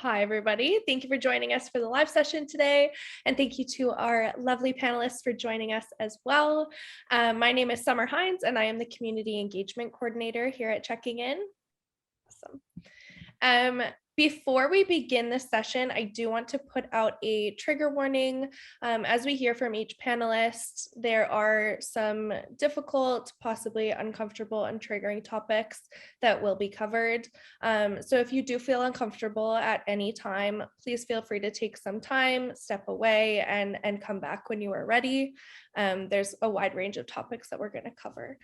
Hi, everybody. Thank you for joining us for the live session today. And thank you to our lovely panelists for joining us as well. My name is Summer Hines, and I am the Community Engagement Coordinator here at Checking In. Awesome. Before we begin this session, I do want to put out a trigger warning. As we hear from each panelist, there are some difficult, possibly uncomfortable and triggering topics that will be covered. So if you do feel uncomfortable at any time, please feel free to take some time, step away, and come back when you are ready. There's a wide range of topics that we're going to cover.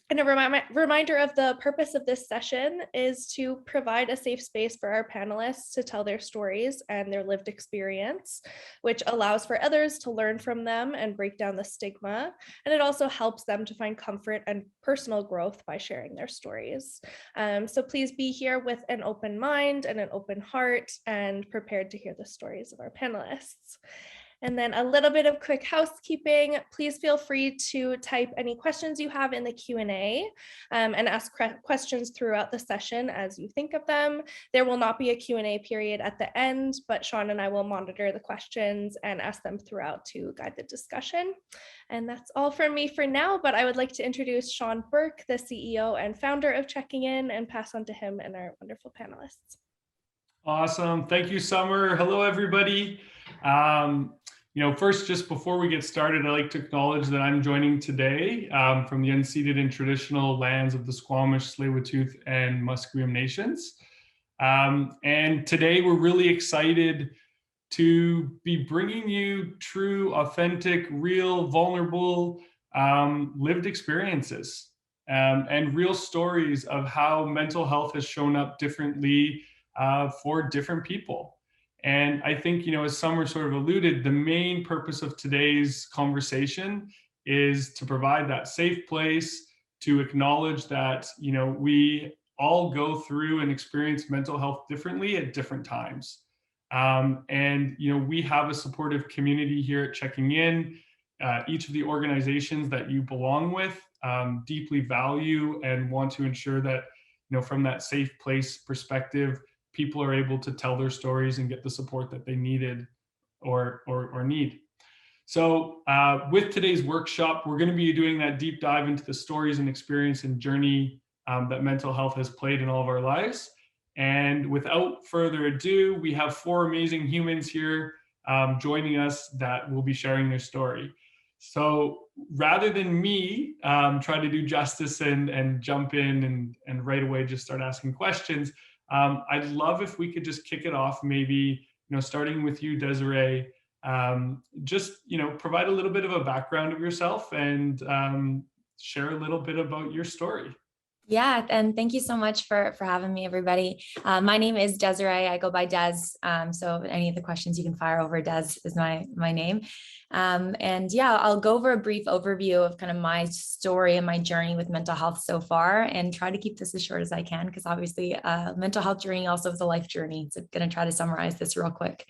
And a reminder of the purpose of this session is to provide a safe space for our panelists to tell their stories and their lived experience, which allows for others to learn from them and break down the stigma. And it also helps them to find comfort and personal growth by sharing their stories. So please be here with an open mind and an open heart and prepared to hear the stories of our panelists. And then a little bit of quick housekeeping. Please feel free to type any questions you have in the Q&A and ask questions throughout the session as you think of them. There will not be a Q&A period at the end, but Sean and I will monitor the questions and ask them throughout to guide the discussion. And that's all from me for now, but I would like to introduce Sean Burke, the CEO and founder of Checking In, and pass on to him and our wonderful panelists. Awesome. Thank you, Summer. Hello, everybody. First, just before we get started, I'd like to acknowledge that I'm joining today from the unceded and traditional lands of the Squamish, Tsleil-Waututh, and Musqueam nations. And today we're really excited to be bringing you true, authentic, real, vulnerable, lived experiences and real stories of how mental health has shown up differently for different people. And I think, as Summer sort of alluded, the main purpose of today's conversation is to provide that safe place to acknowledge that, we all go through and experience mental health differently at different times. And we have a supportive community here at Checking In. Each of the organizations that you belong with deeply value and want to ensure that, from that safe place perspective, people are able to tell their stories and get the support that they needed or need. So with today's workshop, we're going to be doing that deep dive into the stories and experience and journey that mental health has played in all of our lives. And without further ado, we have 4 amazing humans here joining us that will be sharing their story. So rather than me try to do justice and jump in and right away just start asking questions, I'd love if we could just kick it off, maybe, starting with you, Desiree, just, provide a little bit of a background of yourself and share a little bit about your story. Yeah, and thank you so much for having me, everybody. My name is Desiree. I go by Des. So any of the questions you can fire over, Des is my name. And yeah, I'll go over a brief overview of kind of my story and my journey with mental health so far, and try to keep this as short as I can, because obviously mental health journey also is a life journey. So I'm going to try to summarize this real quick.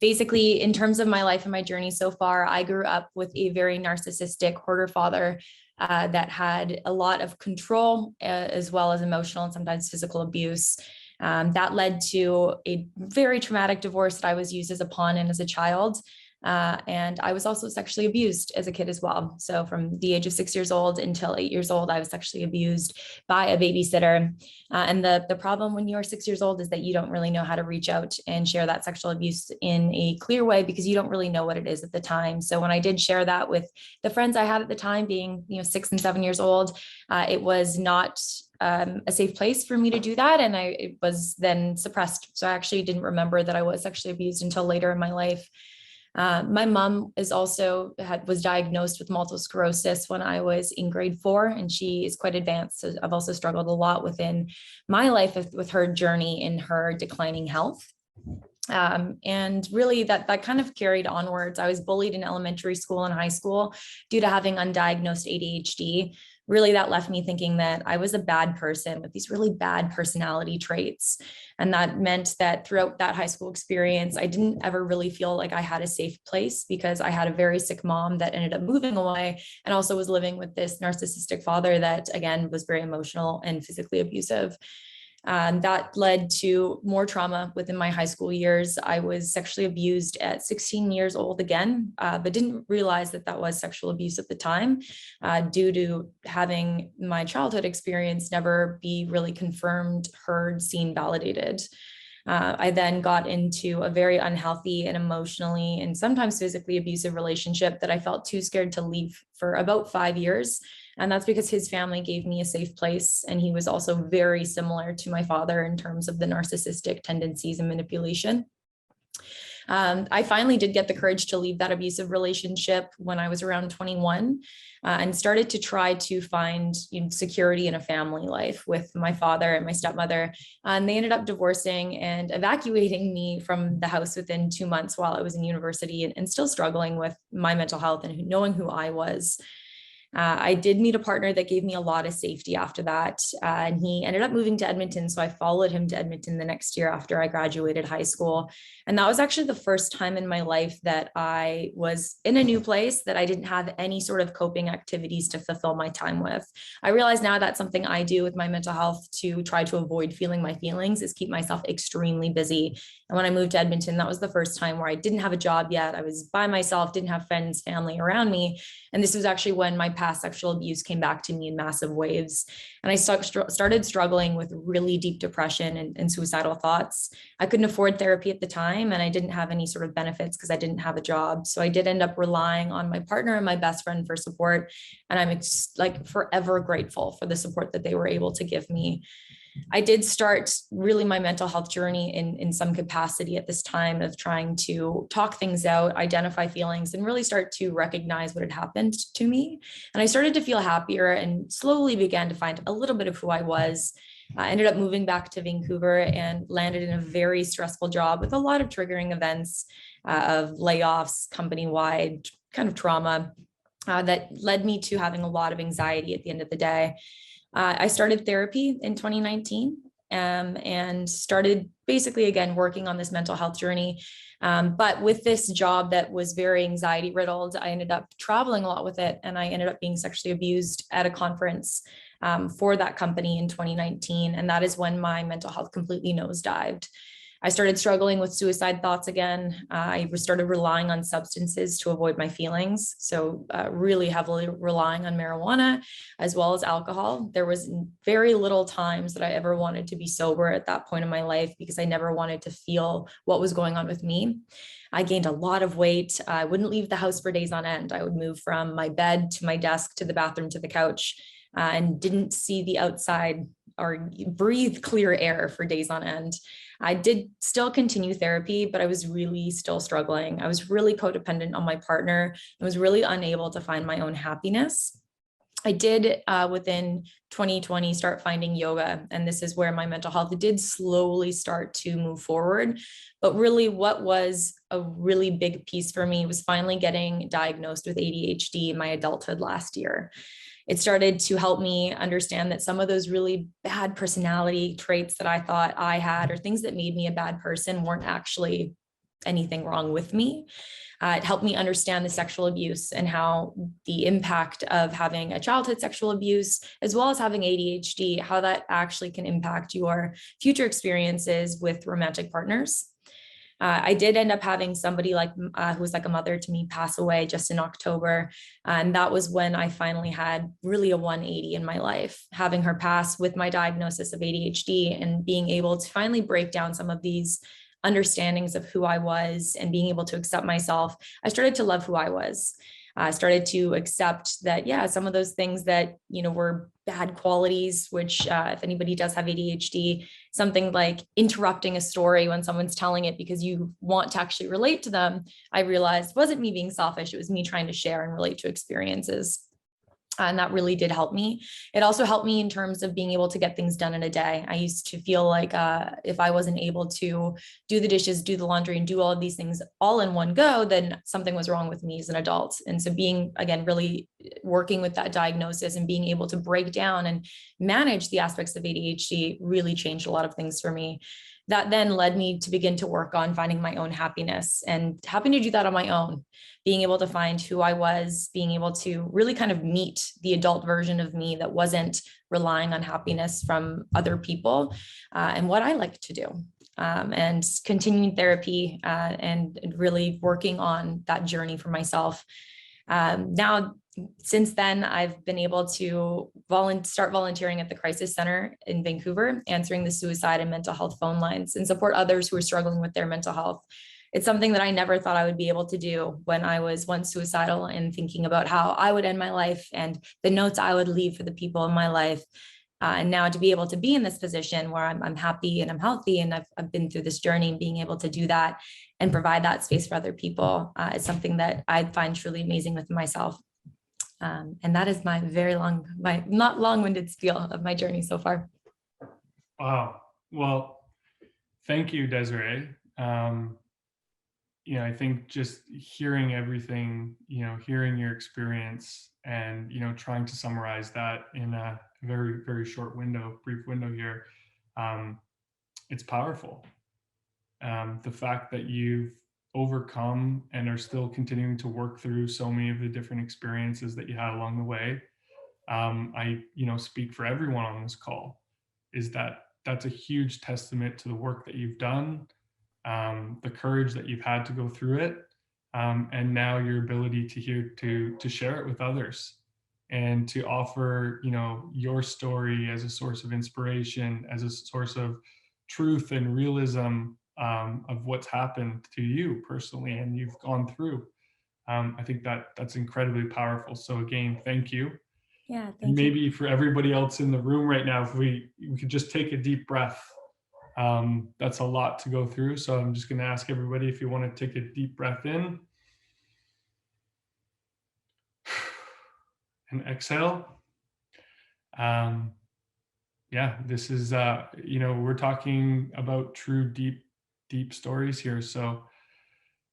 Basically, in terms of my life and my journey so far, I grew up with a very narcissistic hoarder father that had a lot of control as well as emotional and sometimes physical abuse. That led to a very traumatic divorce that I was used as a pawn in as a child. And I was also sexually abused as a kid as well. So from the age of 6 years old until 8 years old, I was sexually abused by a babysitter. And the problem when you're 6 years old is that you don't really know how to reach out and share that sexual abuse in a clear way, because you don't really know what it is at the time. So when I did share that with the friends I had at the time, being 6 and 7 years old, it was not a safe place for me to do that. And it was then suppressed. So I actually didn't remember that I was sexually abused until later in my life. My mom was diagnosed with multiple sclerosis when I was in grade 4, and she is quite advanced. So I've also struggled a lot within my life with her journey in her declining health. And really that kind of carried onwards. I was bullied in elementary school and high school due to having undiagnosed ADHD. Really, that left me thinking that I was a bad person with these really bad personality traits. And that meant that throughout that high school experience, I didn't ever really feel like I had a safe place, because I had a very sick mom that ended up moving away, and also was living with this narcissistic father that, again, was very emotional and physically abusive. That led to more trauma within my high school years. I was sexually abused at 16 years old again, but didn't realize that that was sexual abuse at the time, due to having my childhood experience never be really confirmed, heard, seen, validated. I then got into a very unhealthy and emotionally and sometimes physically abusive relationship that I felt too scared to leave for about 5 years. And that's because his family gave me a safe place. And he was also very similar to my father in terms of the narcissistic tendencies and manipulation. I finally did get the courage to leave that abusive relationship when I was around 21, and started to try to find security in a family life with my father and my stepmother. And they ended up divorcing and evacuating me from the house within 2 months while I was in university, and still struggling with my mental health and knowing who I was. I did meet a partner that gave me a lot of safety after that, and he ended up moving to Edmonton. So I followed him to Edmonton the next year after I graduated high school. And that was actually the first time in my life that I was in a new place that I didn't have any sort of coping activities to fulfill my time with. I realize now that's something I do with my mental health to try to avoid feeling my feelings, is keep myself extremely busy. And when I moved to Edmonton, that was the first time where I didn't have a job yet. I was by myself, didn't have friends, family around me. And this was actually when my past sexual abuse came back to me in massive waves. And I started struggling with really deep depression and suicidal thoughts. I couldn't afford therapy at the time, and I didn't have any sort of benefits because I didn't have a job. So I did end up relying on my partner and my best friend for support. And I'm forever grateful for the support that they were able to give me. I did start really my mental health journey in some capacity at this time of trying to talk things out, identify feelings, and really start to recognize what had happened to me. And I started to feel happier and slowly began to find a little bit of who I was. I ended up moving back to Vancouver and landed in a very stressful job with a lot of triggering events of layoffs, company-wide kind of trauma that led me to having a lot of anxiety at the end of the day. I started therapy in 2019 and started basically, again, working on this mental health journey. But with this job that was very anxiety riddled, I ended up traveling a lot with it. And I ended up being sexually abused at a conference for that company in 2019. And that is when my mental health completely nosedived. I started struggling with suicide thoughts again. I started relying on substances to avoid my feelings. So really heavily relying on marijuana as well as alcohol. There was very little times that I ever wanted to be sober at that point in my life because I never wanted to feel what was going on with me. I gained a lot of weight. I wouldn't leave the house for days on end. I would move from my bed to my desk to the bathroom to the couch and didn't see the outside or breathe clear air for days on end. I did still continue therapy, but I was really still struggling. I was really codependent on my partner and was really unable to find my own happiness. I did within 2020 start finding yoga, and this is where my mental health did slowly start to move forward. But really what was a really big piece for me was finally getting diagnosed with ADHD in my adulthood last year. It started to help me understand that some of those really bad personality traits that I thought I had, or things that made me a bad person, weren't actually anything wrong with me. It helped me understand the sexual abuse and how the impact of having a childhood sexual abuse, as well as having ADHD, how that actually can impact your future experiences with romantic partners. I did end up having somebody who was like a mother to me pass away just in October. And that was when I finally had really a 180 in my life, having her pass with my diagnosis of ADHD and being able to finally break down some of these understandings of who I was and being able to accept myself. I started to love who I was. I started to accept that, yeah, some of those things that, were bad qualities, which if anybody does have ADHD, something like interrupting a story when someone's telling it because you want to actually relate to them, I realized wasn't me being selfish. It was me trying to share and relate to experiences. And that really did help me. It also helped me in terms of being able to get things done in a day. I used to feel like if I wasn't able to do the dishes, do the laundry, and do all of these things all in one go, then something was wrong with me as an adult. And so being, again, really working with that diagnosis and being able to break down and manage the aspects of ADHD really changed a lot of things for me. that then led me to begin to work on finding my own happiness, and having to do that on my own, being able to find who I was, being able to really kind of meet the adult version of me that wasn't relying on happiness from other people, and what I like to do. And continuing therapy, and really working on that journey for myself. Now, since then, I've been able to start volunteering at the Crisis Center in Vancouver, answering the suicide and mental health phone lines, and support others who are struggling with their mental health. It's something that I never thought I would be able to do when I was once suicidal, and thinking about how I would end my life and the notes I would leave for the people in my life. And now to be able to be in this position where I'm happy and I'm healthy, and I've been through this journey, and being able to do that and provide that space for other people is something that I find truly amazing within myself. And that is my not long-winded spiel of my journey so far. Wow. Well, thank you, Desiree. I think just hearing everything, hearing your experience, and, trying to summarize that in a very, very brief window here, it's powerful. The fact that you've overcome and are still continuing to work through so many of the different experiences that you had along the way. I speak for everyone on this call, is that's a huge testament to the work that you've done, the courage that you've had to go through it, and now your ability to share it with others, and to offer your story as a source of inspiration, as a source of truth and realism, of what's happened to you personally and you've gone through. I think that's incredibly powerful. So again, thank you. Yeah, thank and maybe you. For everybody else in the room right now, if we could just take a deep breath. That's a lot to go through. So I'm just going to ask everybody if you want to take a deep breath in and exhale. This is, we're talking about true deep stories here. So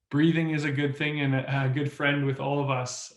breathing is a good thing and a good friend with all of us.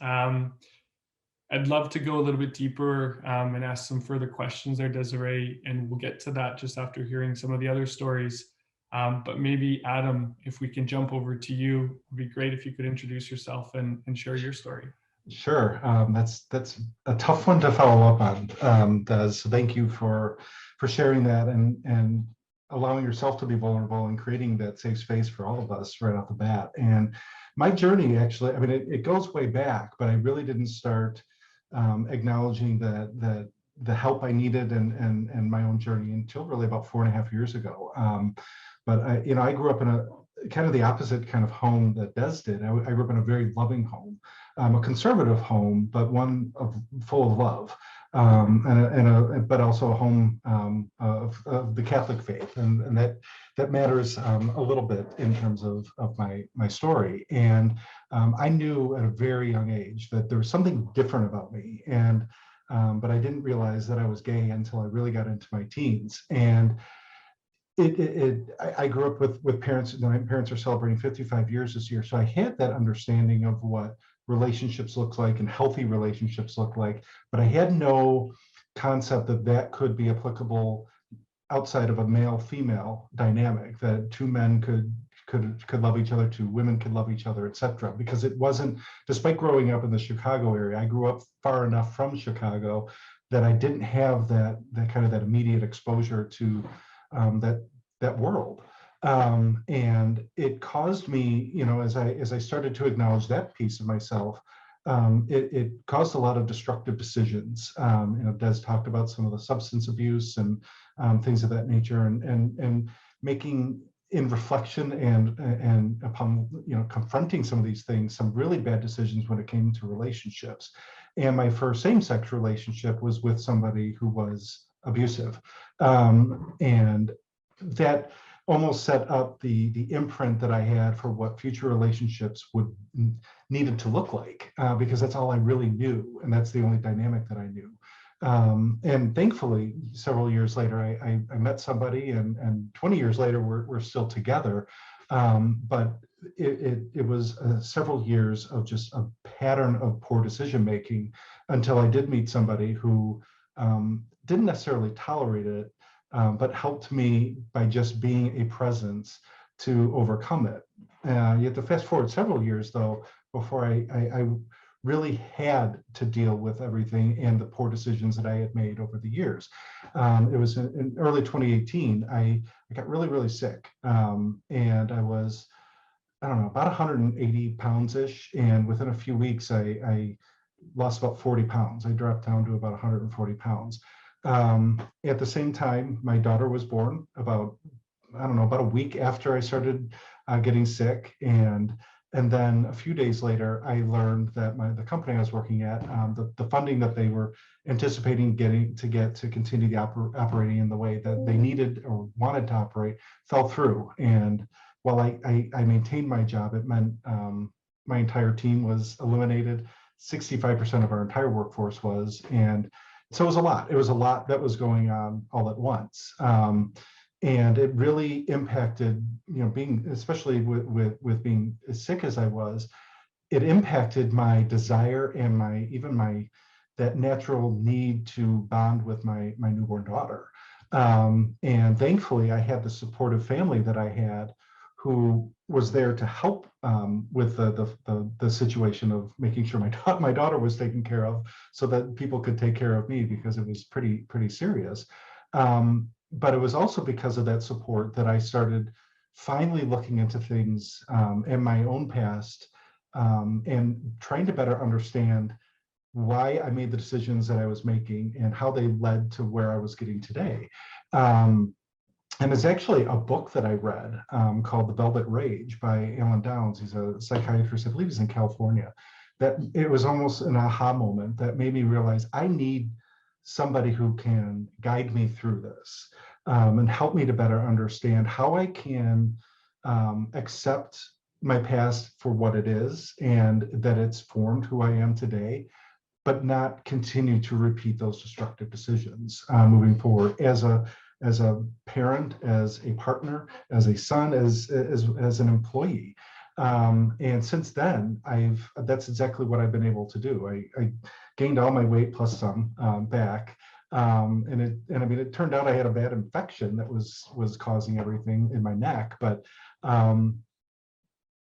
I'd love to go a little bit deeper and ask some further questions there, Desiree, and we'll get to that just after hearing some of the other stories. But maybe Adam, if we can jump over to you, it would be great if you could introduce yourself and share your story. Sure. That's a tough one to follow up on, Des. So thank you for sharing that and allowing yourself to be vulnerable and creating that safe space for all of us right off the bat. And my journey, actually, I mean, it goes way back, but I really didn't start acknowledging the help I needed and my own journey until really about 4.5 years ago. But I grew up in a kind of the opposite kind of home that Des did. I grew up in a very loving home, a conservative home, but one full of love, but also a home of the Catholic faith, and that matters a little bit in terms of my story. And I knew at a very young age that there was something different about me, and but I didn't realize that I was gay until I really got into my teens. And I grew up with parents. My parents are celebrating 55 years this year, so I had that understanding of what relationships look like and healthy relationships look like, but I had no concept that could be applicable outside of a male-female dynamic, that two men could love each other, two women could love each other, etc. Because it wasn't, despite growing up in the Chicago area, I grew up far enough from Chicago that I didn't have that kind of that immediate exposure to that world. And it caused me, as I started to acknowledge that piece of myself, it caused a lot of destructive decisions. Des talked about some of the substance abuse and things of that nature, and making, in reflection and upon confronting some of these things, some really bad decisions when it came to relationships. And my first same-sex relationship was with somebody who was abusive, and that almost set up the imprint that I had for what future relationships needed to look like, because that's all I really knew, and that's the only dynamic that I knew. And thankfully, several years later, I met somebody, and 20 years later, we're still together. But it was several years of just a pattern of poor decision making until I did meet somebody who didn't necessarily tolerate it, but helped me by just being a presence to overcome it. You have to fast forward several years, though, before I really had to deal with everything and the poor decisions that I had made over the years. It was in early 2018, I got really, really sick. And I was, I don't know, about 180 pounds-ish. And within a few weeks, I lost about 40 pounds. I dropped down to about 140 pounds. At the same time, my daughter was born about, I don't know, about a week after I started getting sick. And then a few days later, I learned that the company I was working at, the funding that they were anticipating getting to continue the operating in the way that they needed or wanted to operate fell through. And while I maintained my job, it meant my entire team was eliminated. 65% of our entire workforce was, and so it was a lot. It was a lot that was going on all at once. And it really impacted, being, especially with being as sick as I was, it impacted my desire and that natural need to bond with my newborn daughter. And thankfully, I had the supportive family that I had, who was there to help with the situation of making sure my daughter was taken care of, so that people could take care of me, because it was pretty serious. But it was also because of that support that I started finally looking into things in my own past, and trying to better understand why I made the decisions that I was making and how they led to where I was getting today. And there's actually a book that I read called The Velvet Rage by Alan Downs. He's a psychiatrist, I believe he's in California. That it was almost an aha moment that made me realize I need somebody who can guide me through this, and help me to better understand how I can accept my past for what it is, and that it's formed who I am today, but not continue to repeat those destructive decisions moving forward as a parent, as a partner, as a son, as an employee. And since then, that's exactly what I've been able to do. I gained all my weight plus some back. And I mean, it turned out I had a bad infection that was causing everything in my neck, but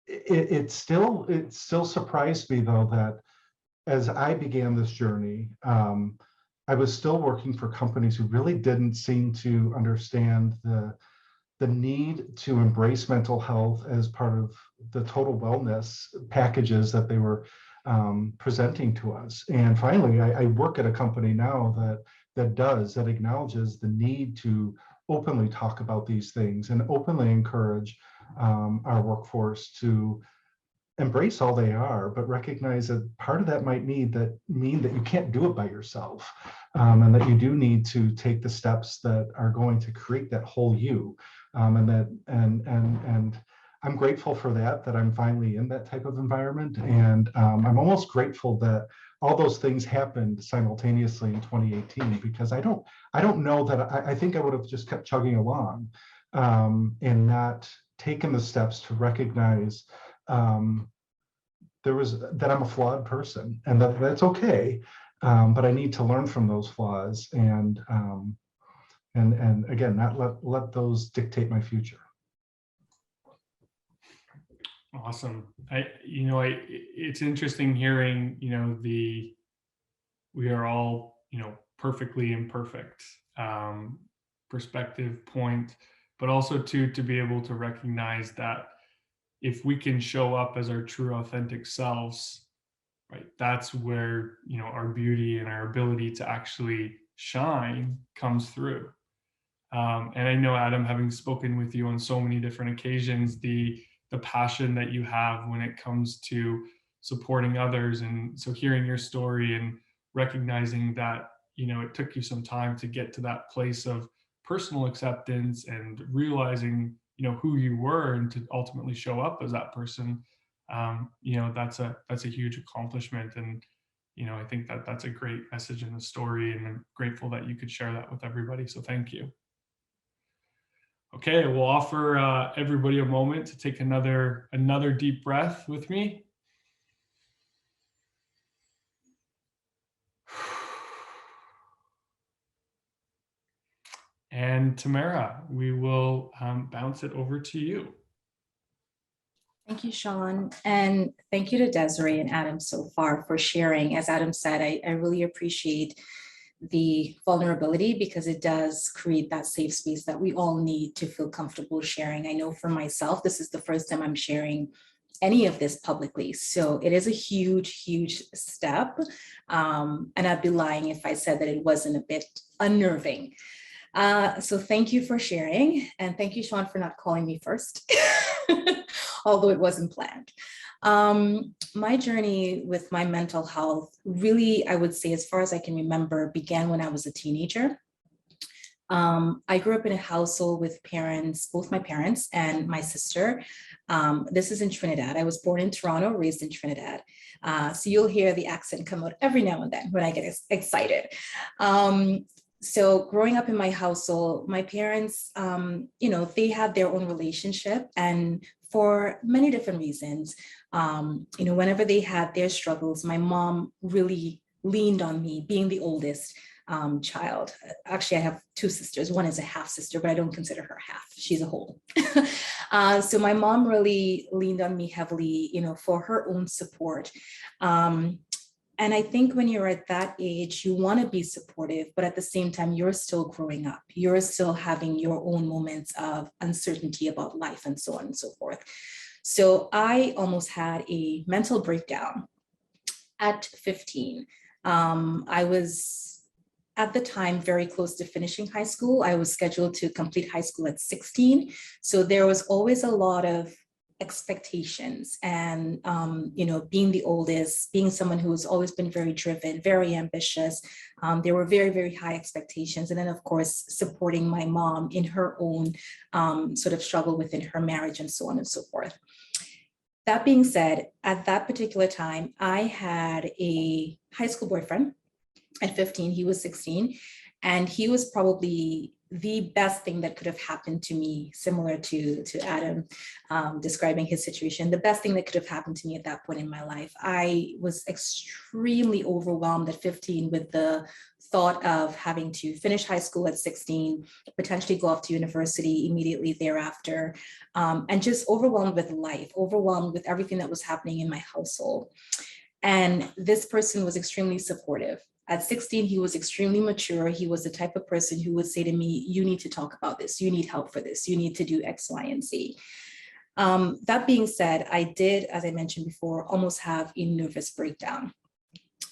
it still surprised me, though, that as I began this journey, I was still working for companies who really didn't seem to understand the need to embrace mental health as part of the total wellness packages that they were presenting to us. And finally, I work at a company now that acknowledges the need to openly talk about these things and openly encourage our workforce to embrace all they are, but recognize that part of that might mean that you can't do it by yourself, and that you do need to take the steps that are going to create that whole you, and I'm grateful for that I'm finally in that type of environment, and I'm almost grateful that all those things happened simultaneously in 2018, because I don't know that I think I would have just kept chugging along, and not taken the steps to recognize that I'm a flawed person, and that's okay, but I need to learn from those flaws, and again, not let those dictate my future. Awesome. It's interesting hearing, we are all, perfectly imperfect perspective point, but also to be able to recognize that if we can show up as our true authentic selves, right, that's where, our beauty and our ability to actually shine comes through. And I know, Adam, having spoken with you on so many different occasions, the passion that you have when it comes to supporting others. And so hearing your story and recognizing that, it took you some time to get to that place of personal acceptance and realizing, who you were, and to ultimately show up as that person, that's a huge accomplishment. And, I think that's a great message in the story, and I'm grateful that you could share that with everybody. So thank you. Okay, we'll offer everybody a moment to take another deep breath with me. And Tamara, we will bounce it over to you. Thank you, Sean. And thank you to Desiree and Adam so far for sharing. As Adam said, I really appreciate the vulnerability because it does create that safe space that we all need to feel comfortable sharing. I know for myself, this is the first time I'm sharing any of this publicly. So it is a huge, huge step. And I'd be lying if I said that it wasn't a bit unnerving. So thank you for sharing. And thank you, Sean, for not calling me first, although it wasn't planned. My journey with my mental health really, I would say, as far as I can remember, began when I was a teenager. I grew up in a household with parents, both my parents and my sister. This is in Trinidad. I was born in Toronto, raised in Trinidad. So you'll hear the accent come out every now and then when I get excited. So growing up in my household, my parents, they had their own relationship, and for many different reasons, whenever they had their struggles, my mom really leaned on me, being the oldest child. Actually, I have two sisters. One is a half sister, but I don't consider her half. She's a whole. So my mom really leaned on me heavily, for her own support. And I think when you're at that age, you want to be supportive, but at the same time, you're still growing up. You're still having your own moments of uncertainty about life and so on and so forth. So I almost had a mental breakdown at 15. I was at the time very close to finishing high school. I was scheduled to complete high school at 16. So there was always a lot of expectations and, being the oldest, being someone who has always been very driven, very ambitious. There were very, very high expectations. And then, of course, supporting my mom in her own sort of struggle within her marriage and so on and so forth. That being said, at that particular time, I had a high school boyfriend at 15. He was 16, and he was probably the best thing that could have happened to me, similar to Adam describing his situation, the best thing that could have happened to me at that point in my life. I was extremely overwhelmed at 15 with the thought of having to finish high school at 16, potentially go off to university immediately thereafter, and just overwhelmed with life, overwhelmed with everything that was happening in my household. And this person was extremely supportive. At 16, he was extremely mature. He was the type of person who would say to me, you need to talk about this. You need help for this. You need to do X, Y, and Z. That being said, I did, as I mentioned before, almost have a nervous breakdown.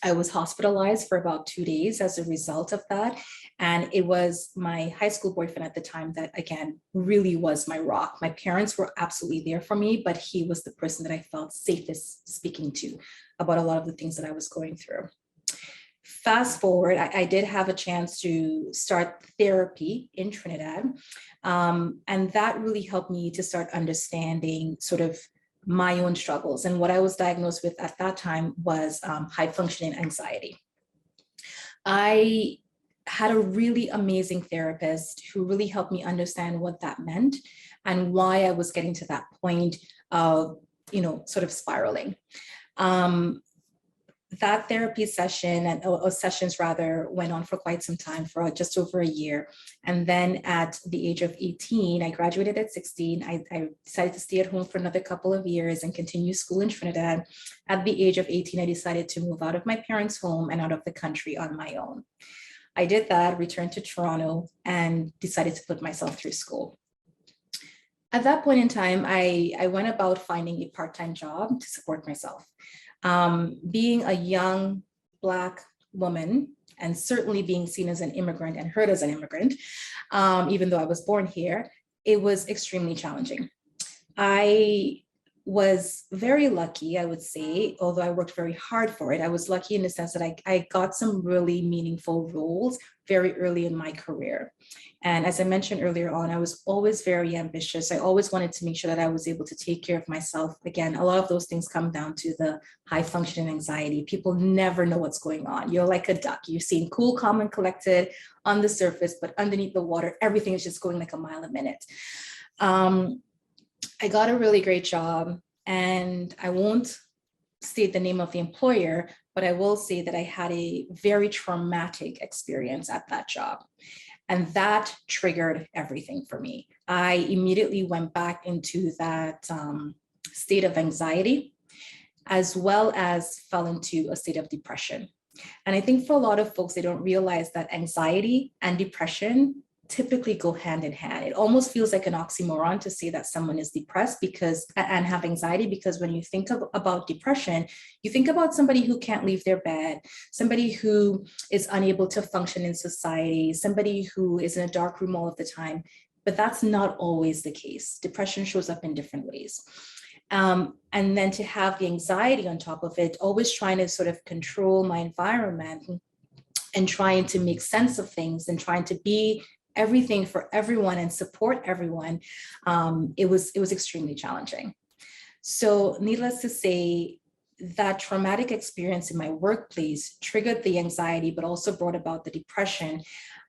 I was hospitalized for about 2 days as a result of that. And it was my high school boyfriend at the time that, again, really was my rock. My parents were absolutely there for me, but he was the person that I felt safest speaking to about a lot of the things that I was going through. Fast forward, I did have a chance to start therapy in Trinidad. And that really helped me to start understanding sort of my own struggles. And what I was diagnosed with at that time was high functioning anxiety. I had a really amazing therapist who really helped me understand what that meant and why I was getting to that point of, sort of spiraling. That therapy session or sessions rather went on for quite some time, for just over a year. And then at the age of 18, I graduated at 16. I decided to stay at home for another couple of years and continue school in Trinidad. At the age of 18, I decided to move out of my parents' home and out of the country on my own. I did that, returned to Toronto, and decided to put myself through school. At that point in time, I went about finding a part-time job to support myself. Being a young Black woman, and certainly being seen as an immigrant and heard as an immigrant, even though I was born here, it was extremely challenging. I was very lucky, I would say, although I worked very hard for it. I was lucky in the sense that I got some really meaningful roles very early in my career. And as I mentioned earlier on, I was always very ambitious. I always wanted to make sure that I was able to take care of myself. Again, a lot of those things come down to the high functioning anxiety. People never know what's going on. You're like a duck. You seem cool, calm, and collected on the surface, but underneath the water, everything is just going like a mile a minute. I got a really great job, and I won't state the name of the employer, but I will say that I had a very traumatic experience at that job. And that triggered everything for me. I immediately went back into that state of anxiety, as well as fell into a state of depression. And I think for a lot of folks, they don't realize that anxiety and depression typically go hand in hand. It almost feels like an oxymoron to say that someone is depressed and have anxiety, because when you think about depression, you think about somebody who can't leave their bed, somebody who is unable to function in society, somebody who is in a dark room all of the time. But that's not always the case. Depression shows up in different ways. And then to have the anxiety on top of it, always trying to sort of control my environment and trying to make sense of things and trying to be everything for everyone and support everyone, it was extremely challenging. So needless to say, that traumatic experience in my workplace triggered the anxiety, but also brought about the depression.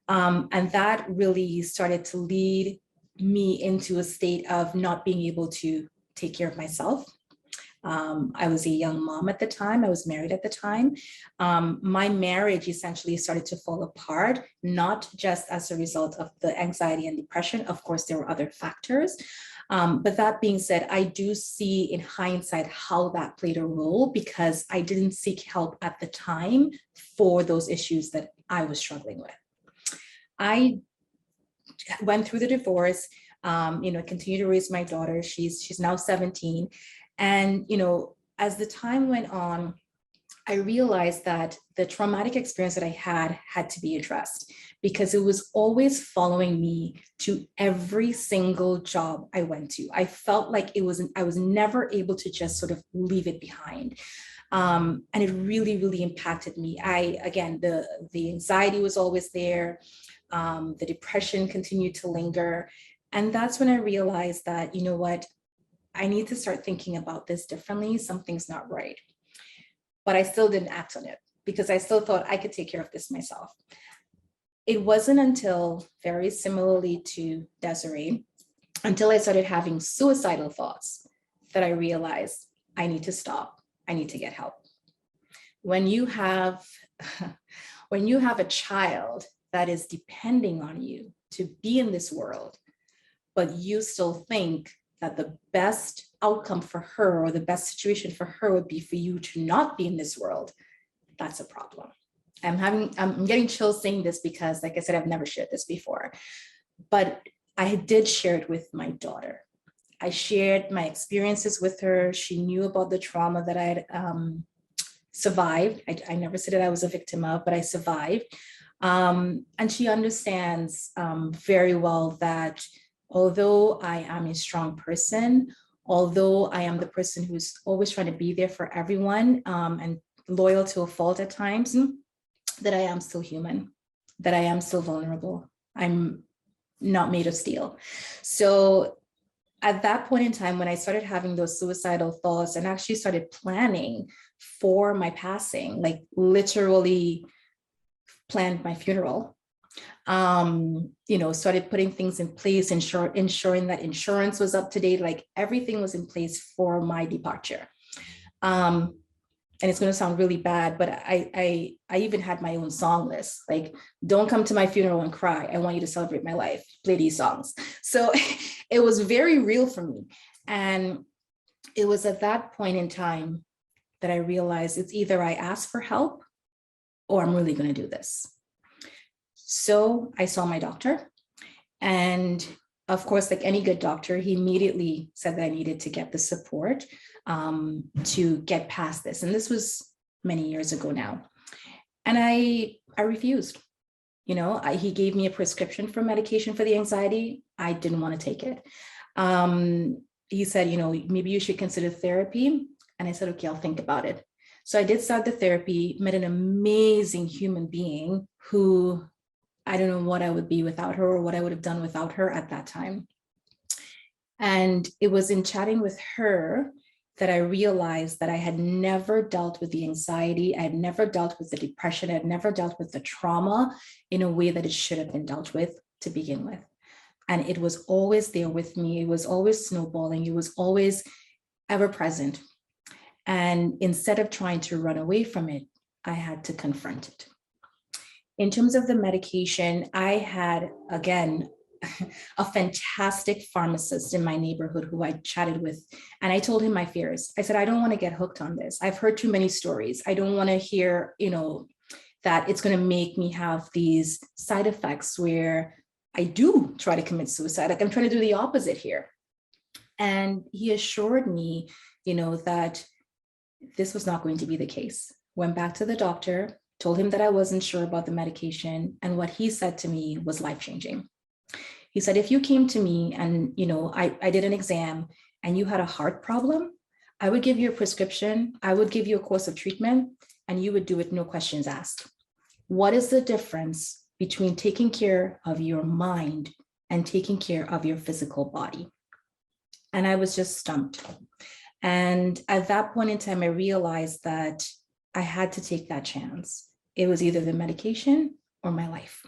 And that really started to lead me into a state of not being able to take care of myself. I was a young mom at the time. I was married at the time. My marriage essentially started to fall apart, not just as a result of the anxiety and depression. Of course, there were other factors. But that being said, I do see in hindsight how that played a role, because I didn't seek help at the time for those issues that I was struggling with. I went through the divorce, continued to raise my daughter. She's now 17. And, as the time went on, I realized that the traumatic experience that I had to be addressed, because it was always following me to every single job I went to. I felt like I was never able to just sort of leave it behind. And it really, really impacted me. The anxiety was always there. The depression continued to linger. And that's when I realized that, I need to start thinking about this differently. Something's not right. But I still didn't act on it, because I still thought I could take care of this myself. It wasn't until, very similarly to Desiree, until I started having suicidal thoughts, that I realized I need to stop. I need to get help. When you have a child that is depending on you to be in this world, but you still think that the best outcome for her or the best situation for her would be for you to not be in this world, that's a problem. I'm getting chills saying this because, like I said, I've never shared this before, but I did share it with my daughter. I shared my experiences with her. She knew about the trauma that I had survived. I never said that I was a victim of, but I survived. And she understands very well that although I am a strong person, although I am the person who's always trying to be there for everyone and loyal to a fault at times, that I am still human, that I am still vulnerable. I'm not made of steel. So at that point in time, when I started having those suicidal thoughts and actually started planning for my passing, like literally planned my funeral, started putting things in place, ensuring that insurance was up to date, like everything was in place for my departure. And it's going to sound really bad, but I even had my own song list, like, don't come to my funeral and cry. I want you to celebrate my life. Play these songs. So it was very real for me. And it was at that point in time that I realized it's either I ask for help or I'm really going to do this. So I saw my doctor, and of course, like any good doctor, he immediately said that I needed to get the support to get past this. And this was many years ago now. And I refused. He gave me a prescription for medication for the anxiety. I didn't want to take it. He said, maybe you should consider therapy. And I said, okay, I'll think about it. So I did start the therapy, met an amazing human being who I don't know what I would be without her or what I would have done without her at that time. And it was in chatting with her that I realized that I had never dealt with the anxiety. I had never dealt with the depression. I had never dealt with the trauma in a way that it should have been dealt with to begin with. And it was always there with me. It was always snowballing. It was always ever present. And instead of trying to run away from it, I had to confront it. In terms of the medication, I had, again, a fantastic pharmacist in my neighborhood who I chatted with. And I told him my fears. I said, I don't want to get hooked on this. I've heard too many stories. I don't want to hear, that it's going to make me have these side effects where I do try to commit suicide. Like I'm trying to do the opposite here. And he assured me, that this was not going to be the case. Went back to the doctor, told him that I wasn't sure about the medication. And what he said to me was life-changing. He said, if you came to me and, I did an exam and you had a heart problem, I would give you a prescription, I would give you a course of treatment, and you would do it, no questions asked. What is the difference between taking care of your mind and taking care of your physical body? And I was just stumped. And at that point in time, I realized that I had to take that chance. It was either the medication or my life.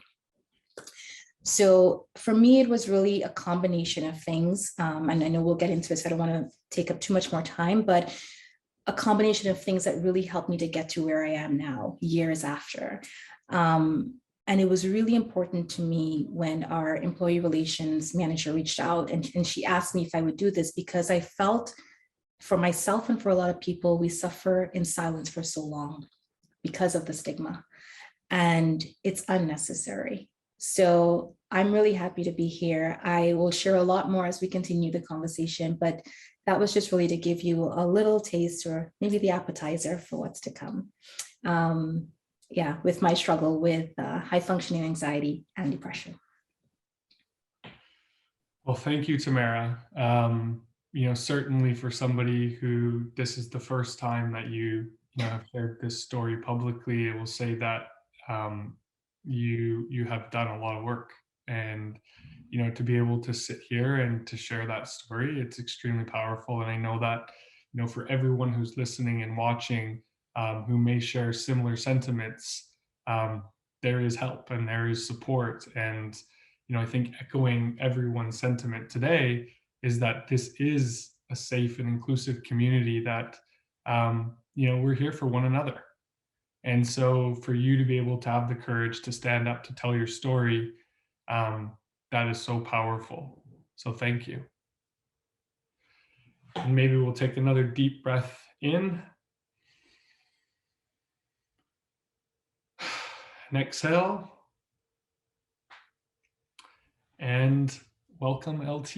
So for me, it was really a combination of things. And I know we'll get into it, so I don't want to take up too much more time, but a combination of things that really helped me to get to where I am now, years after. And it was really important to me when our employee relations manager reached out and she asked me if I would do this, because I felt for myself and for a lot of people, we suffer in silence for so long because of the stigma, and it's unnecessary. So I'm really happy to be here. I will share a lot more as we continue the conversation, but that was just really to give you a little taste or maybe the appetizer for what's to come. With my struggle with high functioning anxiety and depression. Well, thank you, Tamara. Certainly for somebody who this is the first time that you have shared this story publicly, I will say that you have done a lot of work, and to be able to sit here and to share that story, it's extremely powerful. And I know that for everyone who's listening and watching, who may share similar sentiments, there is help and there is support. And I think echoing everyone's sentiment today is that this is a safe and inclusive community, that we're here for one another. And so for you to be able to have the courage to stand up to tell your story, that is so powerful. So thank you. And maybe we'll take another deep breath in and exhale. And welcome, LT.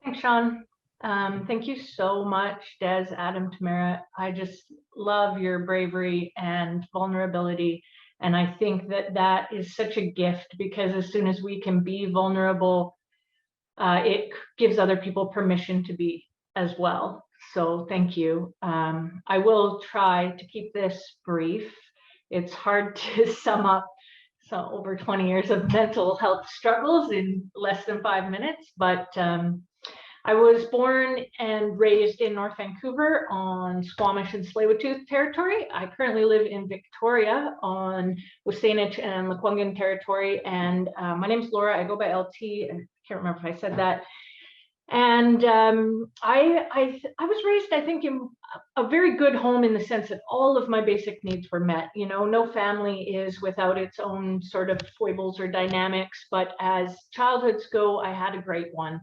Thanks, Sean. Thank you so much, Des, Adam, Tamara. I just love your bravery and vulnerability. And I think that is such a gift, because as soon as we can be vulnerable, it gives other people permission to be as well. So thank you. I will try to keep this brief. It's hard to sum up over 20 years of mental health struggles in less than 5 minutes, but I was born and raised in North Vancouver on Squamish and Tsleil-Waututh territory. I currently live in Victoria on WSÁNEĆ and Lekwungen territory. And my name's Laura. I go by LT. I can't remember if I said that. And I was raised, I think, in a very good home, in the sense that all of my basic needs were met. No family is without its own sort of foibles or dynamics, but as childhoods go, I had a great one.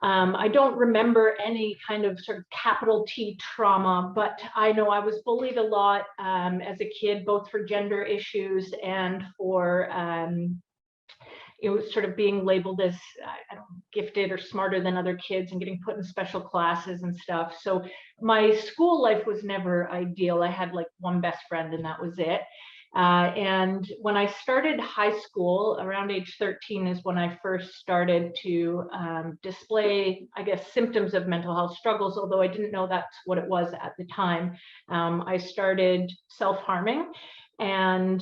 I don't remember any kind of sort of capital T trauma, but I know I was bullied a lot as a kid, both for gender issues and for sort of being labeled as gifted or smarter than other kids and getting put in special classes and stuff. So my school life was never ideal. I had like one best friend and that was it. And when I started high school, around age 13 is when I first started to display, I guess, symptoms of mental health struggles, although I didn't know that's what it was at the time. I started self-harming. And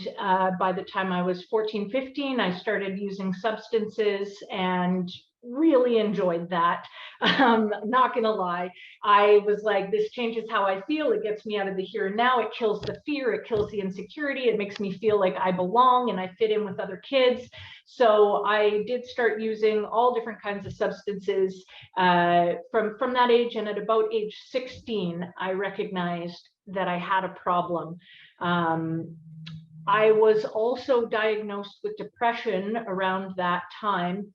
by the time I was 14, 15, I started using substances and really enjoyed that. Not gonna lie, I was like, this changes how I feel. It gets me out of the here and now. It kills the fear. It kills the insecurity. It makes me feel like I belong and I fit in with other kids. So I did start using all different kinds of substances from that age. And at about age 16, I recognized that I had a problem. I was also diagnosed with depression around that time.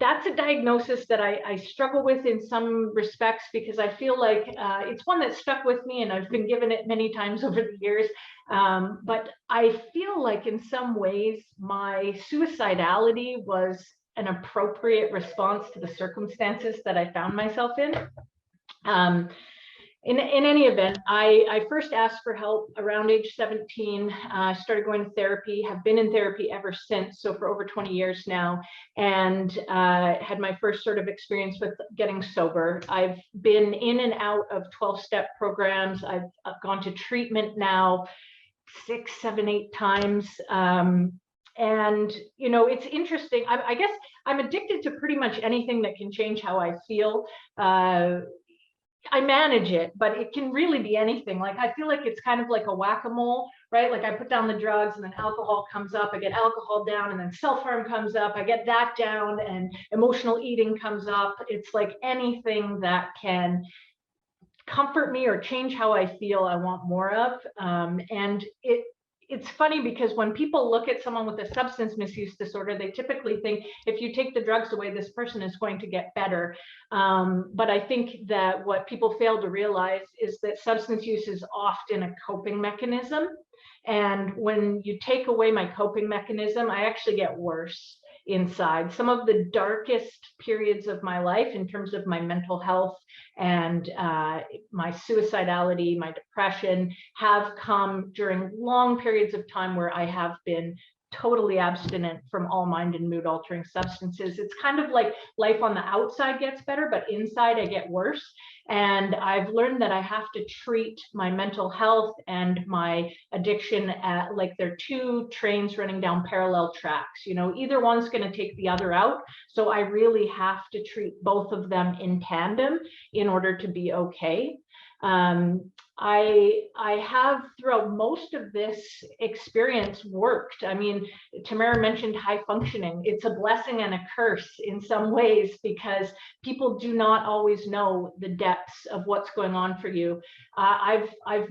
That's a diagnosis that I struggle with in some respects, because I feel like it's one that stuck with me and I've been given it many times over the years. But I feel like in some ways my suicidality was an appropriate response to the circumstances that I found myself in. In any event, I first asked for help around age 17, started going to therapy, have been in therapy ever since, so for over 20 years now, and had my first sort of experience with getting sober. I've been in and out of 12-step programs. I've gone to treatment now 6, 7, 8 times. And, you know, it's interesting. I guess I'm addicted to pretty much anything that can change how I feel. I manage it, but it can really be anything. Like, I feel like it's kind of like a whack-a-mole, right? Like, I put down the drugs and then alcohol comes up, I get alcohol down, and then self-harm comes up, I get that down, and emotional eating comes up. It's like anything that can comfort me or change how I feel, I want more of. And it's funny because when people look at someone with a substance misuse disorder, they typically think if you take the drugs away, this person is going to get better. But I think that what people fail to realize is that substance use is often a coping mechanism. And when you take away my coping mechanism, I actually get worse inside. Some of the darkest periods of my life in terms of my mental health and my suicidality, my depression, have come during long periods of time where I have been totally abstinent from all mind and mood altering substances. It's kind of like life on the outside gets better, but inside I get worse. And I've learned that I have to treat my mental health and my addiction at, like, they're two trains running down parallel tracks. You know, either one's going to take the other out. So I really have to treat both of them in tandem in order to be okay. I have throughout most of this experience worked. I mean, Tamara mentioned high functioning. It's a blessing and a curse in some ways, because people do not always know the depths of what's going on for you. I've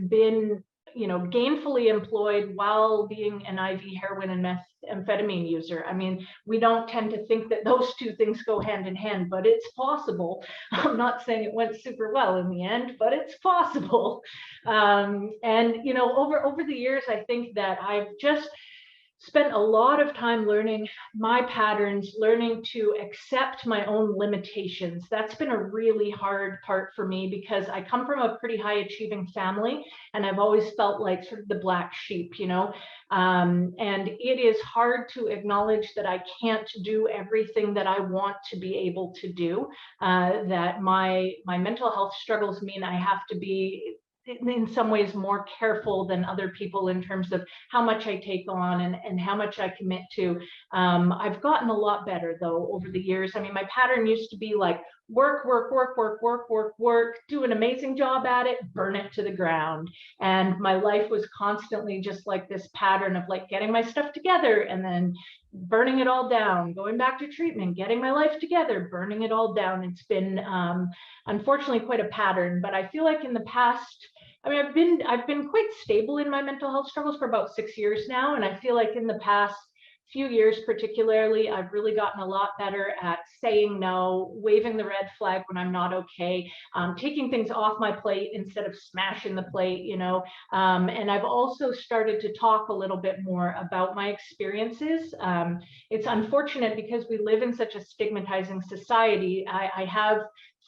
been, you know, gainfully employed while being an IV heroin and methamphetamine user. I mean, we don't tend to think that those two things go hand in hand, but it's possible. I'm not saying it went super well in the end, but it's possible. And, you know, over the years, I think that I've just spent a lot of time learning my patterns, learning to accept my own limitations. That's been a really hard part for me, because I come from a pretty high achieving family, and I've always felt like sort of the black sheep, you know, and it is hard to acknowledge that I can't do everything that I want to be able to do, that my mental health struggles mean I have to be in some ways more careful than other people in terms of how much I take on and how much I commit to. I've gotten a lot better though over the years. I mean, my pattern used to be like work, do an amazing job at it, burn it to the ground. And my life was constantly just like this pattern of like getting my stuff together and then burning it all down, going back to treatment, getting my life together, burning it all down. It's been unfortunately quite a pattern, but I feel like in the past, I mean, I've been quite stable in my mental health struggles for about 6 years now. And I feel like in the past few years, particularly, I've really gotten a lot better at saying no, waving the red flag when I'm not okay, taking things off my plate instead of smashing the plate, you know. And I've also started to talk a little bit more about my experiences. It's unfortunate because we live in such a stigmatizing society. I have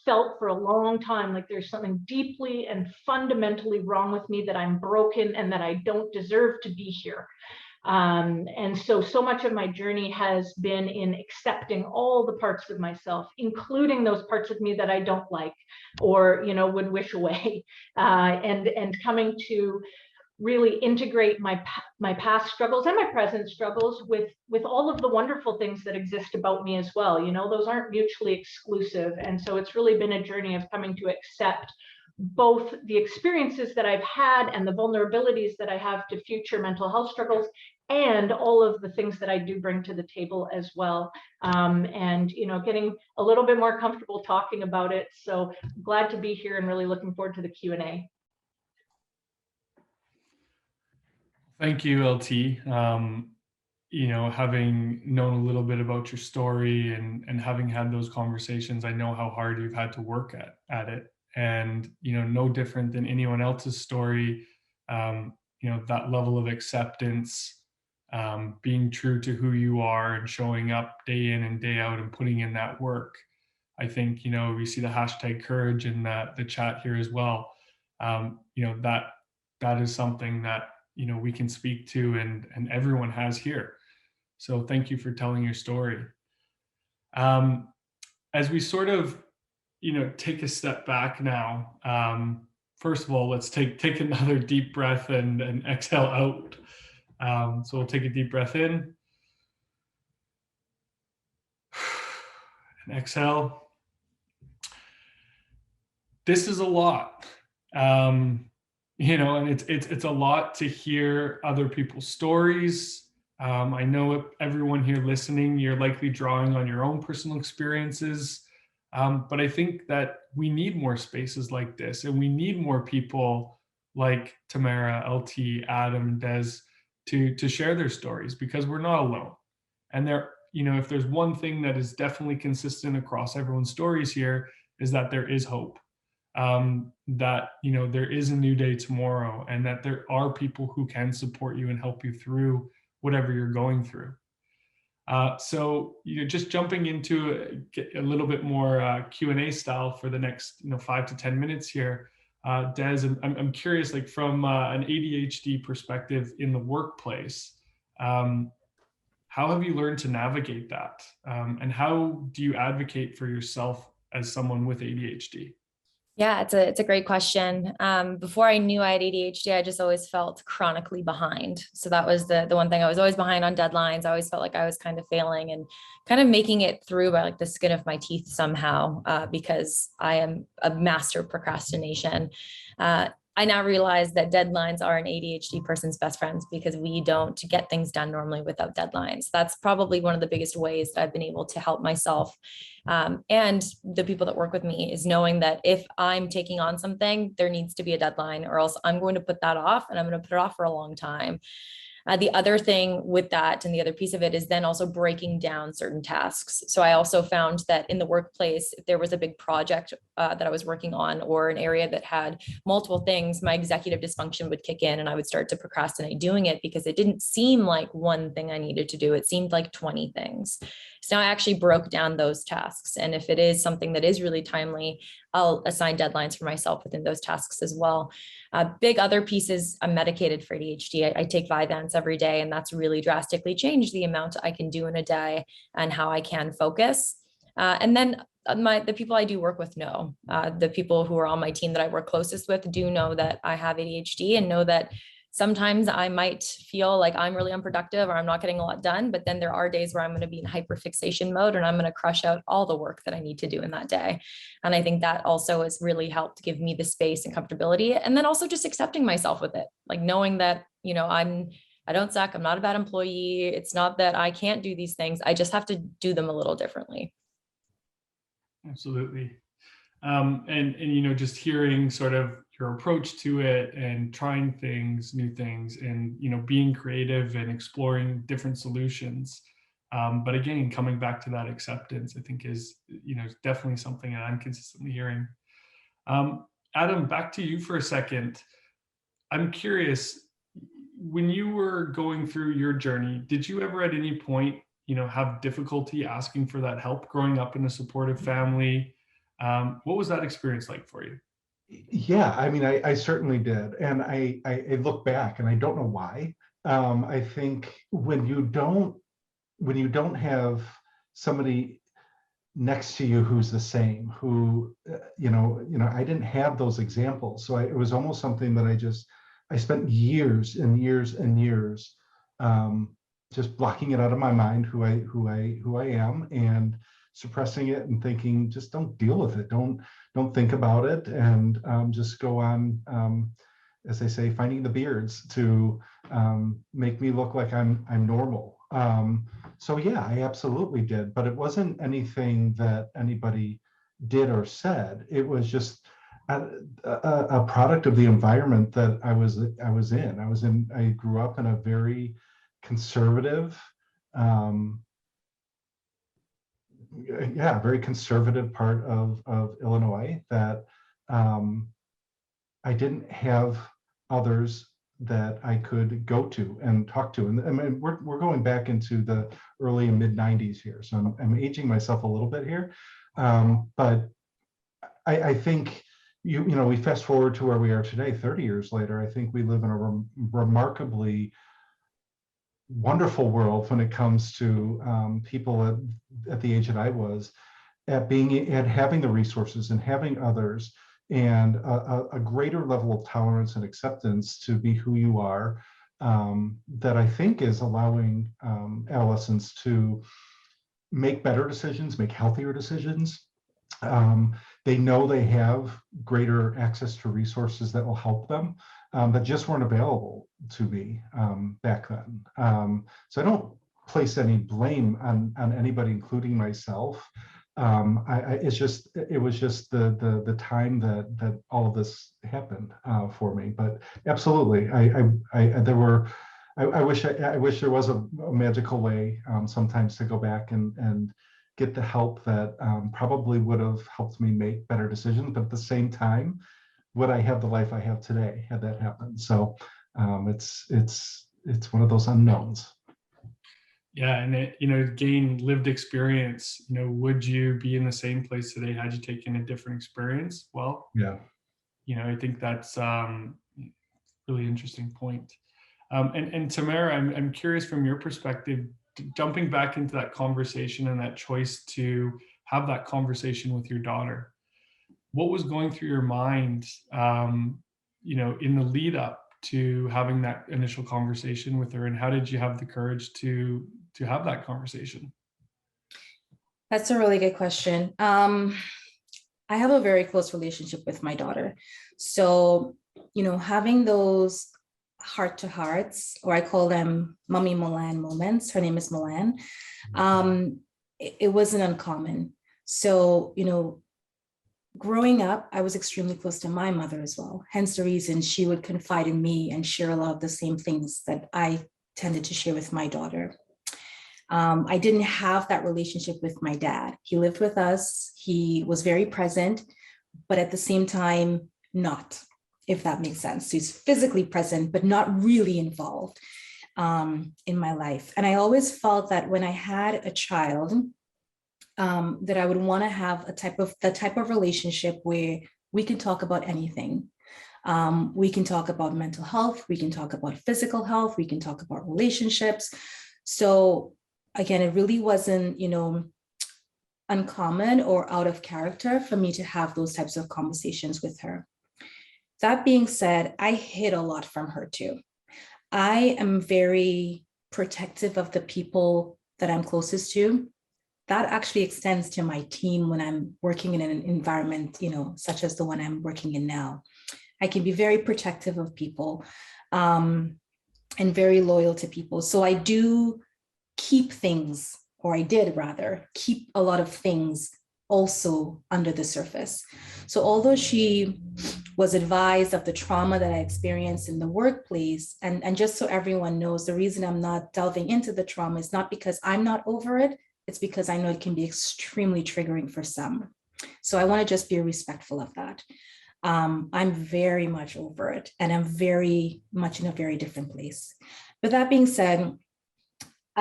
felt for a long time like there's something deeply and fundamentally wrong with me, that I'm broken and that I don't deserve to be here. And so much of my journey has been in accepting all the parts of myself, including those parts of me that I don't like or, you know, would wish away, and coming to really integrate my past struggles and my present struggles with all of the wonderful things that exist about me as well. You know, those aren't mutually exclusive. And so it's really been a journey of coming to accept both the experiences that I've had and the vulnerabilities that I have to future mental health struggles, and all of the things that I do bring to the table as well. And, you know, getting a little bit more comfortable talking about it. So glad to be here and really looking forward to the Q&A. Thank you, LT. Having known a little bit about your story and having had those conversations, I know how hard you've had to work at it. And, no different than anyone else's story, that level of acceptance, being true to who you are and showing up day in and day out and putting in that work. I think, we see the hashtag courage in the chat here as well. That is something that, we can speak to and everyone has here. So thank you for telling your story. As we sort of, take a step back now, first of all, let's take another deep breath and exhale out. So we'll take a deep breath in and exhale. This is a lot, and it's a lot to hear other people's stories. I know everyone here listening, you're likely drawing on your own personal experiences, but I think that we need more spaces like this, and we need more people like Tamara, LT, Adam, Des to share their stories, because we're not alone. And if there's one thing that is definitely consistent across everyone's stories here, is that there is hope. That there is a new day tomorrow, and that there are people who can support you and help you through whatever you're going through. So just jumping into a little bit more Q&A style for the next 5 to 10 minutes here. Des, I'm curious, like from an ADHD perspective in the workplace, how have you learned to navigate that, and how do you advocate for yourself as someone with ADHD? Yeah, it's a great question. Before I knew I had ADHD, I just always felt chronically behind. So that was the one thing. I was always behind on deadlines. I always felt like I was kind of failing and kind of making it through by like the skin of my teeth somehow, because I am a master of procrastination. I now realize that deadlines are an ADHD person's best friends, because we don't get things done normally without deadlines. That's probably one of the biggest ways that I've been able to help myself and the people that work with me, is knowing that if I'm taking on something, there needs to be a deadline, or else I'm going to put that off, and I'm going to put it off for a long time. The other thing with that, and the other piece of it, is then also breaking down certain tasks. So I also found that in the workplace, if there was a big project that I was working on, or an area that had multiple things, my executive dysfunction would kick in, and I would start to procrastinate doing it, because it didn't seem like one thing I needed to do. It seemed like 20 things. So now I actually broke down those tasks. And if it is something that is really timely, I'll assign deadlines for myself within those tasks as well. Big other pieces, I'm medicated for ADHD. I take Vyvanse every day, and that's really drastically changed the amount I can do in a day and how I can focus. And then the people I do work with know, the people who are on my team that I work closest with do know that I have ADHD, and know that sometimes I might feel like I'm really unproductive or I'm not getting a lot done, but then there are days where I'm going to be in hyperfixation mode, and I'm going to crush out all the work that I need to do in that day. And I think that also has really helped give me the space and comfortability. And then also just accepting myself with it, like knowing that, I don't suck. I'm not a bad employee. It's not that I can't do these things. I just have to do them a little differently. Absolutely. And just hearing sort of your approach to it, and trying new things, and being creative and exploring different solutions. But again, coming back to that acceptance, I think is definitely something that I'm consistently hearing. Adam, back to you for a second. I'm curious, when you were going through your journey, did you ever at any point have difficulty asking for that help growing up in a supportive family? What was that experience like for you? Yeah, I mean, I certainly did. And I look back and I don't know why. I think when you don't have somebody next to you who's the same, who, I didn't have those examples. So it was almost something that I spent years and years and years just blocking it out of my mind, who I am, and suppressing it and thinking, just don't deal with it. Don't think about it, and just go on, as they say, finding the beards to make me look like I'm normal. So yeah, I absolutely did, but it wasn't anything that anybody did or said. It was just a product of the environment that I was in. I grew up in a very conservative, very conservative part of Illinois that I didn't have others that I could go to and talk to. And I mean, we're going back into the early and mid 90s here. So I'm aging myself a little bit here. But I think, we fast forward to where we are today, 30 years later, I think we live in a remarkably wonderful world when it comes to people at the age that I was, at having the resources and having others, and a greater level of tolerance and acceptance to be who you are, that I think is allowing adolescents to make better decisions, make healthier decisions. They know they have greater access to resources that will help them, that just weren't available to me back then. So I don't place any blame on anybody, including myself. It was just the time that all of this happened for me. But absolutely, I wish there was a magical way sometimes to go back and get the help that probably would have helped me make better decisions. But at the same time, would I have the life I have today had that happened? So it's one of those unknowns. Yeah, and gain lived experience. Would you be in the same place today had you taken a different experience? Well, yeah. I think that's really interesting point. And Tamara, I'm curious from your perspective, jumping back into that conversation and that choice to have that conversation with your daughter. What was going through your mind, in the lead up to having that initial conversation with her, and how did you have the courage to have that conversation? That's a really good question. I have a very close relationship with my daughter. So, having those heart to hearts, or I call them Mommy Milan moments. Her name is Milan. It wasn't uncommon. So, growing up, I was extremely close to my mother as well. Hence the reason she would confide in me and share a lot of the same things that I tended to share with my daughter. I didn't have that relationship with my dad. He lived with us. He was very present, but at the same time, not, if that makes sense. He's physically present, but not really involved in my life. And I always felt that when I had a child, that I would want to have the type of relationship where we can talk about anything. We can talk about mental health. We can talk about physical health. We can talk about relationships. So again, it really wasn't, uncommon or out of character for me to have those types of conversations with her. That being said, I hid a lot from her too. I am very protective of the people that I'm closest to. That actually extends to my team when I'm working in an environment, such as the one I'm working in now. I can be very protective of people and very loyal to people. So I do keep things, or I did rather, keep a lot of things also under the surface. So although she was advised of the trauma that I experienced in the workplace, and just so everyone knows, the reason I'm not delving into the trauma is not because I'm not over it, it's because I know it can be extremely triggering for some. So I want to just be respectful of that. I'm very much over it, and I'm very much in a very different place. But that being said,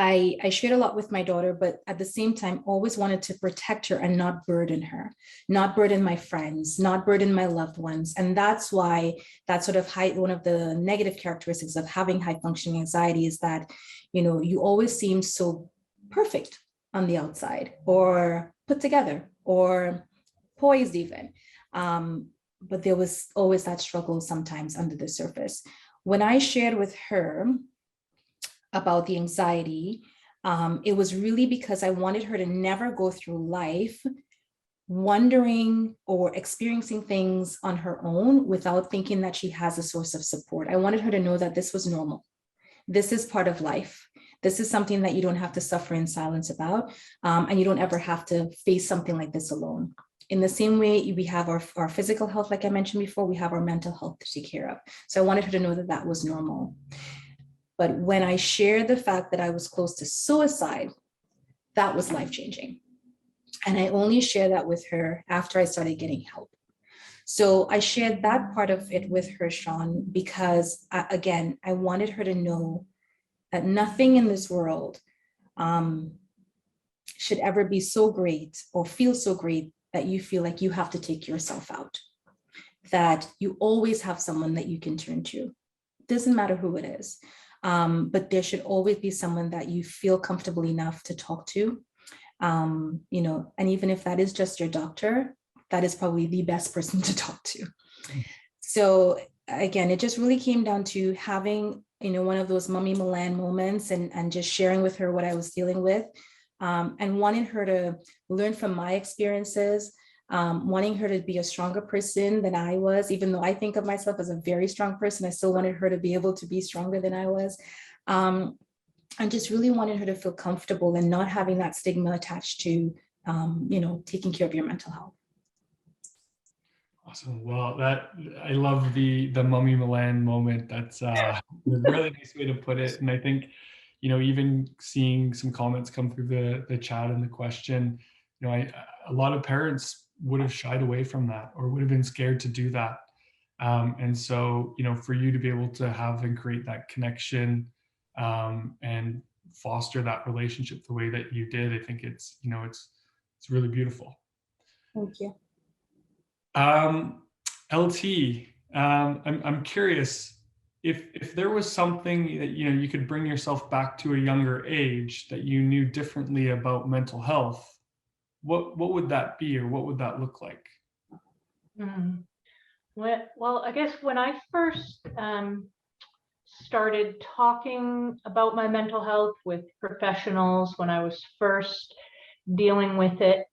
I shared a lot with my daughter, but at the same time, always wanted to protect her and not burden her, not burden my friends, not burden my loved ones. And that's why that sort of one of the negative characteristics of having high functioning anxiety is that, you always seem so perfect on the outside, or put together, or poised even. But there was always that struggle sometimes under the surface. When I shared with her about the anxiety, it was really because I wanted her to never go through life wondering or experiencing things on her own without thinking that she has a source of support. I wanted her to know that this was normal. This is part of life. This is something that you don't have to suffer in silence about, and you don't ever have to face something like this alone. In the same way, we have our physical health, like I mentioned before, we have our mental health to take care of. So I wanted her to know that that was normal. But when I shared the fact that I was close to suicide, that was life-changing. And I only shared that with her after I started getting help. So I shared that part of it with her, Sean, because again, I wanted her to know that nothing in this world should ever be so great or feel so great that you feel like you have to take yourself out, that you always have someone that you can turn to. Doesn't matter who it is, but there should always be someone that you feel comfortable enough to talk to. And even if that is just your doctor, that is probably the best person to talk to. So again, it just really came down to having, one of those Mummy Milan moments and just sharing with her what I was dealing with, and wanting her to learn from my experiences, wanting her to be a stronger person than I was. Even though I think of myself as a very strong person, I still wanted her to be able to be stronger than I was. And just really wanted her to feel comfortable and not having that stigma attached to, taking care of your mental health. Awesome. Well, I love the Mummy Milan moment. That's a really nice way to put it. And I think, even seeing some comments come through the chat and the question, a lot of parents would have shied away from that or would have been scared to do that. And so, for you to be able to have and create that connection and foster that relationship the way that you did, I think it's really beautiful. Thank you. LT, I'm curious if there was something that you could bring yourself back to a younger age that you knew differently about mental health. What would that be, or what would that look like? Well, I guess when I first started talking about my mental health with professionals, when I was first dealing with it,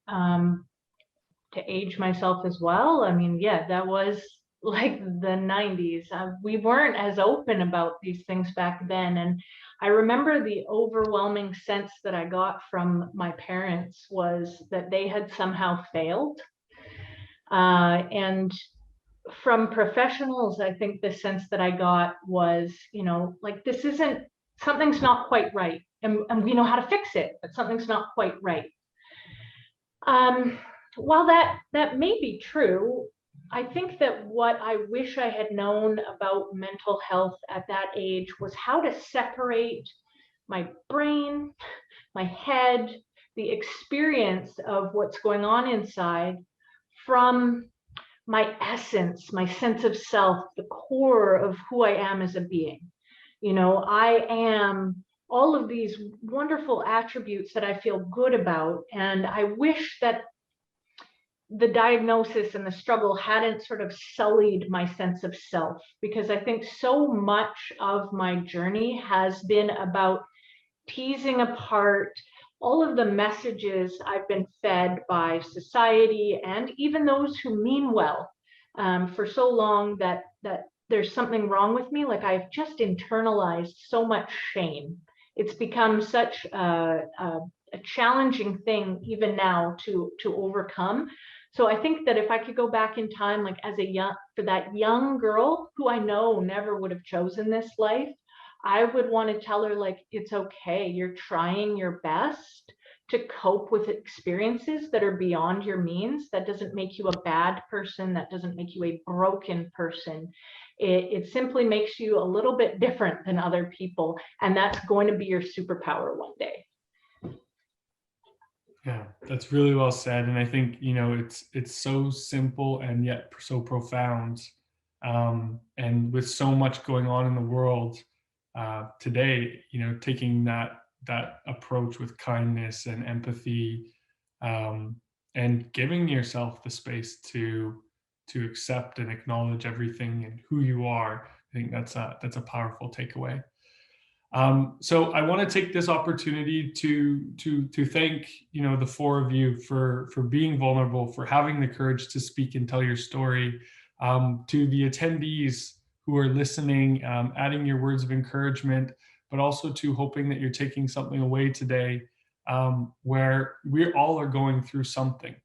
to age myself as well. I mean, yeah, that was like the 90s. We weren't as open about these things back then. And I remember the overwhelming sense that I got from my parents was that they had somehow failed. And from professionals, I think the sense that I got was, like, something's not quite right. And we know how to fix it, but something's not quite right. While that may be true, I think that what I wish I had known about mental health at that age was how to separate my brain, my head, the experience of what's going on inside from my essence, my sense of self, the core of who I am as a being. I am all of these wonderful attributes that I feel good about. And I wish that the diagnosis and the struggle hadn't sort of sullied my sense of self, because I think so much of my journey has been about teasing apart all of the messages I've been fed by society and even those who mean well for so long that there's something wrong with me. Like, I've just internalized so much shame. It's become such a challenging thing even now to overcome. So I think that if I could go back in time, like for that young girl who I know never would have chosen this life, I would want to tell her, like, it's okay. You're trying your best to cope with experiences that are beyond your means. That doesn't make you a bad person. That doesn't make you a broken person. It simply makes you a little bit different than other people. And that's going to be your superpower one day. Yeah, that's really well said. And I think, it's so simple and yet so profound. And with so much going on in the world today, taking that approach with kindness and empathy, and giving yourself the space to accept and acknowledge everything and who you are, I think that's a powerful takeaway. So I want to take this opportunity to thank the four of you for being vulnerable, for having the courage to speak and tell your story. To the attendees who are listening, adding your words of encouragement, but also to hoping that you're taking something away today, where we all are going through something.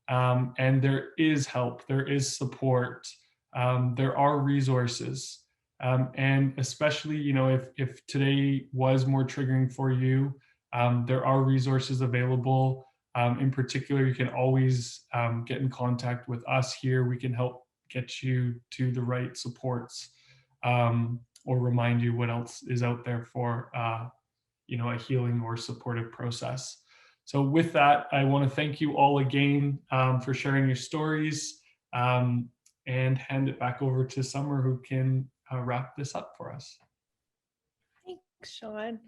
And there is help, there is support, there are resources. And especially, you know, if today was more triggering for you, there are resources available. In particular, you can always get in contact with us here. We can help get you to the right supports, or remind you what else is out there for you know, a healing or supportive process. So with that, I want to thank you all again for sharing your stories, and hand it back over to Summer, who can wrap this up for us. Thanks, Sean.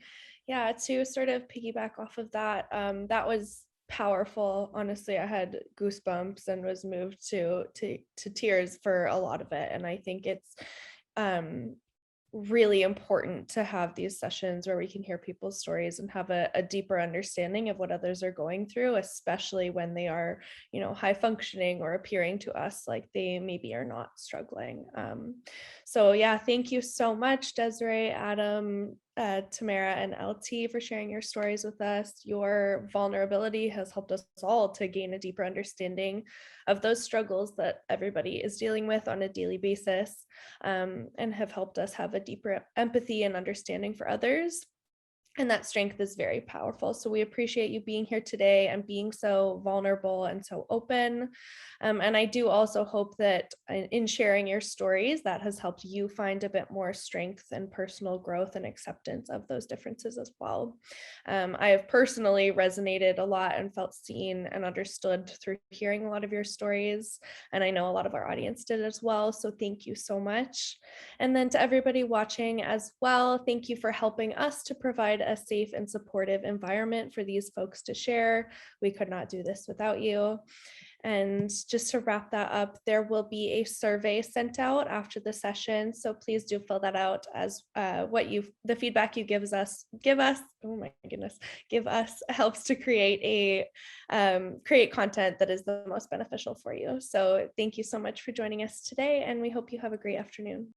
Yeah, to sort of piggyback off of that, that was powerful. Honestly, I had goosebumps and was moved to tears for a lot of it. And I think it's really important to have these sessions where we can hear people's stories and have a deeper understanding of what others are going through, especially when they are, you know, high functioning or appearing to us like they maybe are not struggling. So yeah, thank you so much, Desiree, Adam, Tamara, and LT for sharing your stories with us. Your vulnerability has helped us all to gain a deeper understanding of those struggles that everybody is dealing with on a daily basis, and have helped us have a deeper empathy and understanding for others. And that strength is very powerful. So we appreciate you being here today and being so vulnerable and so open. And I do also hope that in sharing your stories, that has helped you find a bit more strength and personal growth and acceptance of those differences as well. I have personally resonated a lot and felt seen and understood through hearing a lot of your stories. And I know a lot of our audience did as well. So thank you so much. And then to everybody watching as well, thank you for helping us to provide a safe and supportive environment for these folks to share. We could not do this without you. And just to wrap that up, there will be a survey sent out after the session. So please do fill that out as the feedback you give us, oh my goodness, give us helps to create content that is the most beneficial for you. So thank you so much for joining us today, and we hope you have a great afternoon.